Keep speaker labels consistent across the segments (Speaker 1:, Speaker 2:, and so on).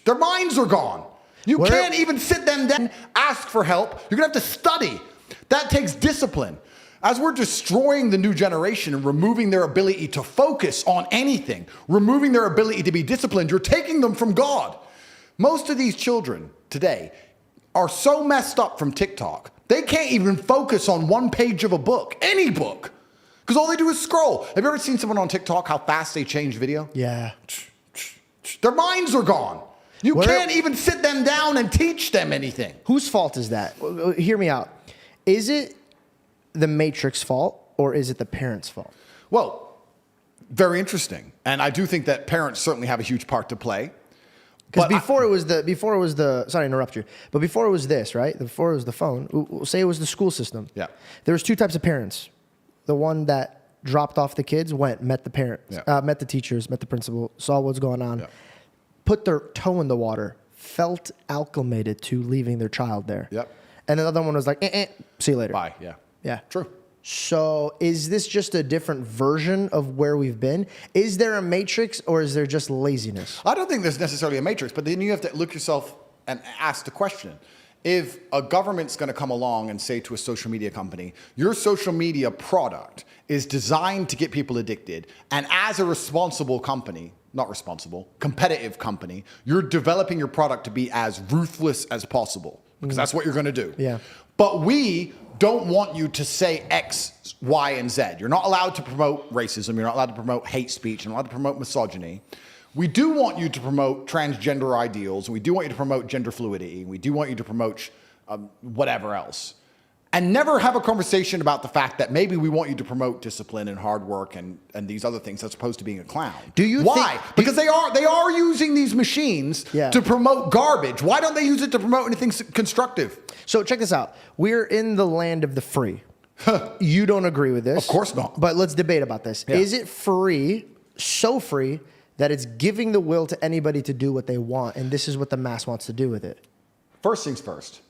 Speaker 1: Their minds are gone. You can't even sit them down and ask for help. You're going to have to study. That takes discipline. As we're destroying the new generation and removing their ability to focus on anything, removing their ability to be disciplined, you're taking them from God. Most of these children today are so messed up from TikTok, they can't even focus on one page of a book, any book, because all they do is scroll. Have you ever seen someone on TikTok, how fast they change video?
Speaker 2: Yeah.
Speaker 1: Their minds are gone. You can't even sit them down and teach them anything.
Speaker 2: Whose fault is that? Hear me out. Is it the Matrix fault or is it the parents' fault?
Speaker 1: Well, very interesting. And I do think that parents certainly have a huge part to play.
Speaker 2: Because before it was the, sorry to interrupt you, but before it was this, right? Before it was the phone, we'll say it was the school system.
Speaker 1: Yeah.
Speaker 2: There was two types of parents. The one that dropped off the kids, met the parents, met the teachers, met the principal, saw what's going on, put their toe in the water, felt acclimated to leaving their child there.
Speaker 1: Yep.
Speaker 2: And the other one was like, see you later.
Speaker 1: Bye, yeah.
Speaker 2: Yeah.
Speaker 1: True.
Speaker 2: So is this just a different version of where we've been? Is there a matrix or is there just laziness?
Speaker 1: I don't think there's necessarily a matrix, but then you have to look yourself and ask the question. If a government's going to come along and say to a social media company, your social media product is designed to get people addicted, and as a responsible company, not responsible, competitive company, you're developing your product to be as ruthless as possible, because that's what you're going to do.
Speaker 2: Yeah.
Speaker 1: But we don't want you to say X, Y, and Z. You're not allowed to promote racism. You're not allowed to promote hate speech. You're not allowed to promote misogyny. We do want you to promote transgender ideals. We do want you to promote gender fluidity. We do want you to promote whatever else. And never have a conversation about the fact that maybe we want you to promote discipline and hard work and these other things as opposed to being a clown.
Speaker 2: Do you
Speaker 1: Why? Because they are using these machines to promote garbage. Why don't they use it to promote anything constructive?
Speaker 2: So check this out. We're in the land of the free. You don't agree with this.
Speaker 1: Of course not.
Speaker 2: But let's debate about this. Yeah. Is it free, so free, that it's giving the will to anybody to do what they want, and this is what the mass wants to do with it?
Speaker 1: First things first,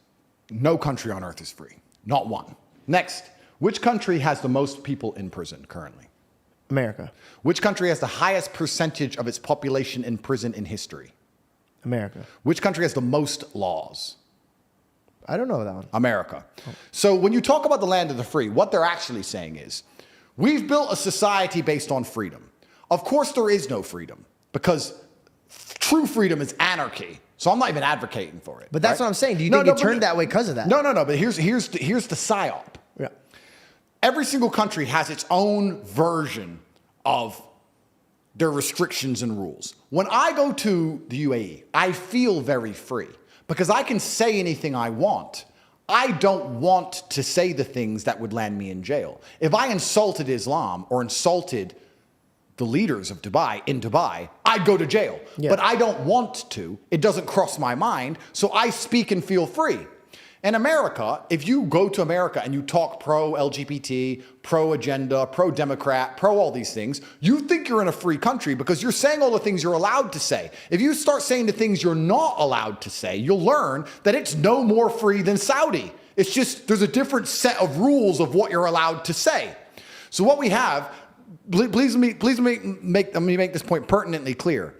Speaker 1: no country on earth is free. Not one. Next, which country has the most people in prison currently?
Speaker 2: America.
Speaker 1: Which country has the highest percentage of its population in prison in history?
Speaker 2: America.
Speaker 1: Which country has the most laws?
Speaker 2: I don't know that one.
Speaker 1: America. Oh. So when you talk about the land of the free, what they're actually saying is, we've built a society based on freedom. Of course there is no freedom, because true freedom is anarchy. So I'm not even advocating for it.
Speaker 2: But that's what I'm saying. Do you think it turned that way because of that?
Speaker 1: No. But here's the psyop.
Speaker 2: Yeah.
Speaker 1: Every single country has its own version of their restrictions and rules. When I go to the UAE, I feel very free because I can say anything I want. I don't want to say the things that would land me in jail. If I insulted Islam or insulted the leaders of Dubai in Dubai, I'd go to jail. Yeah. But I don't want to. It doesn't cross my mind. So I speak and feel free. In America, if you go to America and you talk pro-LGBT, pro-agenda, pro-democrat, pro all these things, you think you're in a free country because you're saying all the things you're allowed to say. If you start saying the things you're not allowed to say, you'll learn that it's no more free than Saudi. It's just there's a different set of rules of what you're allowed to say. So what we have, please let me make this point pertinently clear.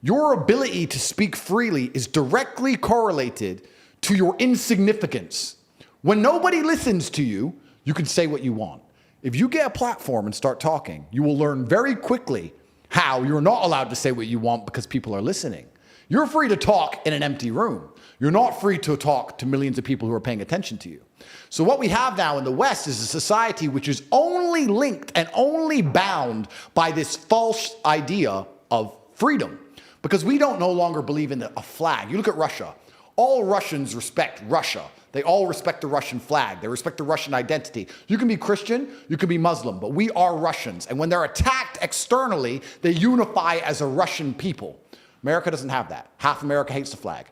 Speaker 1: Your ability to speak freely is directly correlated to your insignificance. When nobody listens to you, you can say what you want. If you get a platform and start talking, you will learn very quickly how you're not allowed to say what you want because people are listening. You're free to talk in an empty room. You're not free to talk to millions of people who are paying attention to you. So what we have now in the West is a society which is only linked and only bound by this false idea of freedom, because we don't no longer believe in a flag. You look at Russia. All Russians respect Russia. They all respect the Russian flag. They respect the Russian identity. You can be Christian, you can be Muslim, but we are Russians. And when they're attacked externally, they unify as a Russian people. America doesn't have that. Half America hates the flag.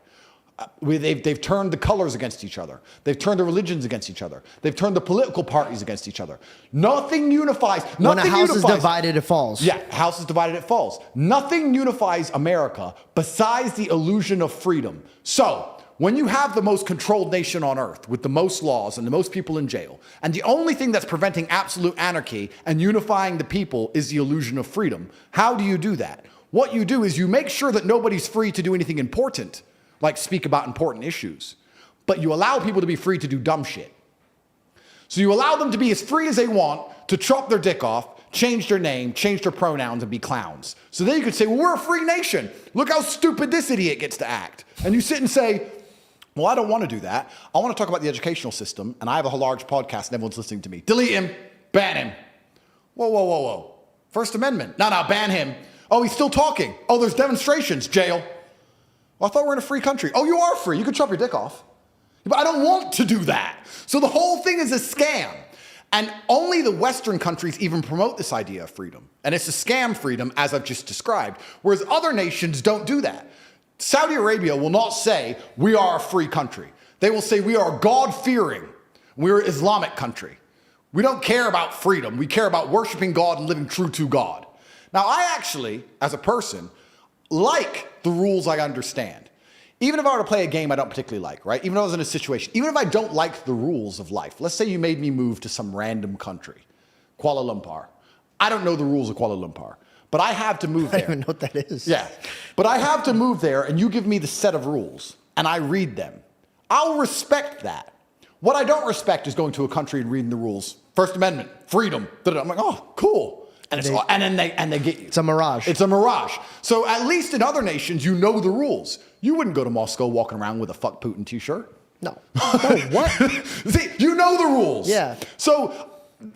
Speaker 1: They've turned the colors against each other. They've turned the religions against each other. They've turned the political parties against each other. Nothing unifies.
Speaker 2: When a house is divided, it falls.
Speaker 1: Yeah, house is divided, it falls. Nothing unifies America besides the illusion of freedom. So, when you have the most controlled nation on earth with the most laws and the most people in jail, and the only thing that's preventing absolute anarchy and unifying the people is the illusion of freedom, how do you do that? What you do is you make sure that nobody's free to do anything important, like speak about important issues, but you allow people to be free to do dumb shit. So you allow them to be as free as they want to chop their dick off, change their name, change their pronouns, and be clowns. So then you could say, well, we're a free nation. Look how stupid this idiot gets to act. And you sit and say, well, I don't want to do that. I want to talk about the educational system, and I have a large podcast, and everyone's listening to me. Delete him. Ban him. Whoa, whoa, whoa, whoa. First Amendment. No, ban him. Oh, he's still talking. Oh, there's demonstrations. Jail. Well, I thought we were in a free country. Oh, you are free. You can chop your dick off. But I don't want to do that. So the whole thing is a scam. And only the Western countries even promote this idea of freedom. And it's a scam freedom, as I've just described, whereas other nations don't do that. Saudi Arabia will not say, we are a free country. They will say, we are God-fearing. We're an Islamic country. We don't care about freedom. We care about worshiping God and living true to God. Now, I actually, as a person, like the rules I understand. Even if I were to play a game I don't particularly like, right? Even if I was in a situation, even if I don't like the rules of life. Let's say you made me move to some random country, Kuala Lumpur. I don't know the rules of Kuala Lumpur, but I have to move there.
Speaker 2: I don't even know what that is.
Speaker 1: Yeah, but I have to move there and you give me the set of rules and I read them. I'll respect that. What I don't respect is going to a country and reading the rules. First Amendment, freedom. I'm like, oh, cool. And they get you.
Speaker 2: It's a mirage.
Speaker 1: It's a mirage. So at least in other nations, you know the rules. You wouldn't go to Moscow walking around with a "fuck Putin" t-shirt.
Speaker 2: No. No, what?
Speaker 1: See, you know the rules.
Speaker 2: Yeah.
Speaker 1: So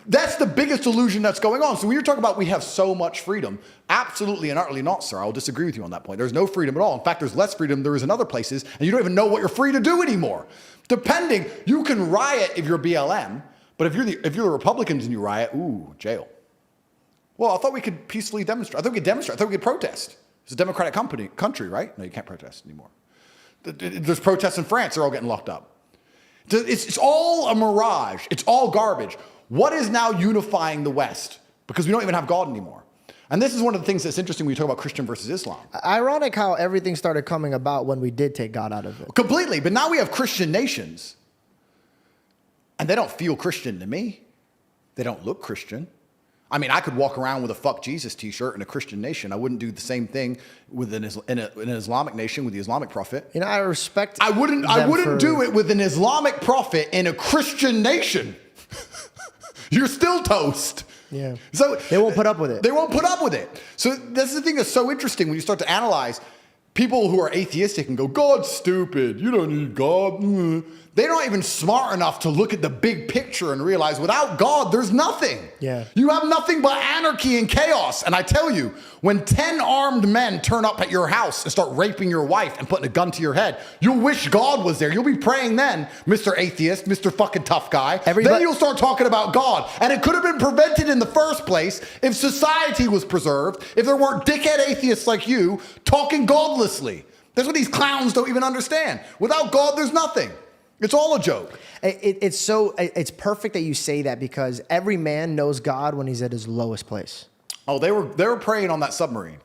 Speaker 1: that's the biggest illusion that's going on. So when you're talking about we have so much freedom, absolutely and utterly not, sir. I'll disagree with you on that point. There's no freedom at all. In fact, there's less freedom there is in other places, and you don't even know what you're free to do anymore. Depending, you can riot if you're BLM, but if you're the Republicans and you riot, ooh, jail. Well, I thought we could peacefully demonstrate. I thought we could demonstrate. I thought we could protest. It's a democratic country, right? No, you can't protest anymore. There's protests in France. They're all getting locked up. It's all a mirage. It's all garbage. What is now unifying the West? Because we don't even have God anymore. And this is one of the things that's interesting when you talk about Christian versus Islam.
Speaker 2: Ironic how everything started coming about when we did take God out of it.
Speaker 1: Completely. But now we have Christian nations. And they don't feel Christian to me. They don't look Christian. I mean, I could walk around with a "fuck Jesus" t-shirt in a Christian nation. I wouldn't do the same thing with in an Islamic nation with the Islamic prophet.
Speaker 2: You know, I respect.
Speaker 1: I wouldn't do it with an Islamic prophet in a Christian nation. You're still toast.
Speaker 2: Yeah.
Speaker 1: So
Speaker 2: they won't put up with it.
Speaker 1: They won't put up with it. So that's the thing that's so interesting when you start to analyze people who are atheistic and go, God's stupid. You don't need God. They're not even smart enough to look at the big picture and realize without God, there's nothing.
Speaker 2: Yeah.
Speaker 1: You have nothing but anarchy and chaos. And I tell you, when 10 armed men turn up at your house and start raping your wife and putting a gun to your head, you'll wish God was there. You'll be praying then, Mr. Atheist, Mr. fucking tough guy. Then you'll start talking about God. And it could have been prevented in the first place if society was preserved, if there weren't dickhead atheists like you talking godlessly. That's what these clowns don't even understand. Without God, there's nothing. It's all a joke.
Speaker 2: It's perfect that you say that because every man knows God when he's at his lowest place.
Speaker 1: Oh, they were praying on that submarine.